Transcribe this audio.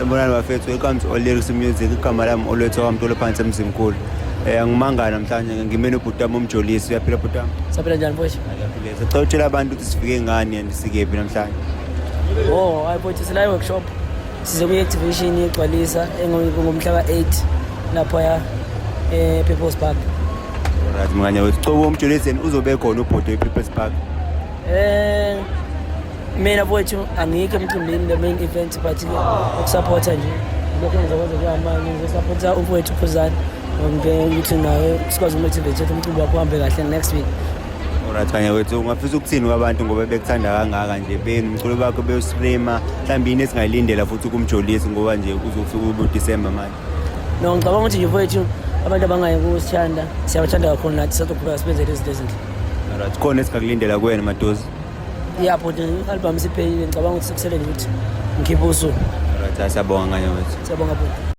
Sanibonani bafethu, welcome to All Lyrics Music. Igama lami Olwethu kwaMtolo phansi emzimkhulu. Angimangala namhlanje ngimene ubhuti wami uMjolisi. Uyaphila bhuti wami? Saphila njani mfowethu? Ngiyaphila. Sicela utshela abantu ukuthi sifike ngani and sikephi namhlanje. Oh, hayi mfowethu sila workshop. Size ku-activation yegcwalisa ngomhla ka-8 lapha People's Park. Alright mnganya wethu. Cobo uMjolisi uzobe khona ubhuti ePeople's Park. Mina mfowethu angikho emcimbini le main event but ukusupporta nje. Lokho ngizokwenza kuhamba ngizosupporta umfowethu Phuzani. Ngithi naye sikwazi ukumotivate umcimbi wakho uhambe kahle next week. Alright mnganya wethu, ungafisa ukuthini kwabantu ngoba bekuthanda kangaka nje benomculo bakho bewuscreama mhlawumbe yini esingayilindela futhi kumjolisi ngoba nje uzofika uDecember manje. No, ngicabanga ukuthi nje mfowethu abantu abangayi kusithanda siyabathanda kakhulu nathi sazoqhubeka sibenze lezi zinto. Alright, khona esingakulindela kuwena Madosi. Yeah, but i-album siphelile ngicabanga ukuthi sekusele nje ukuthi ngikhiphe usuku. Alright, siyabonga nganya wethu. Siyabonga bhuti.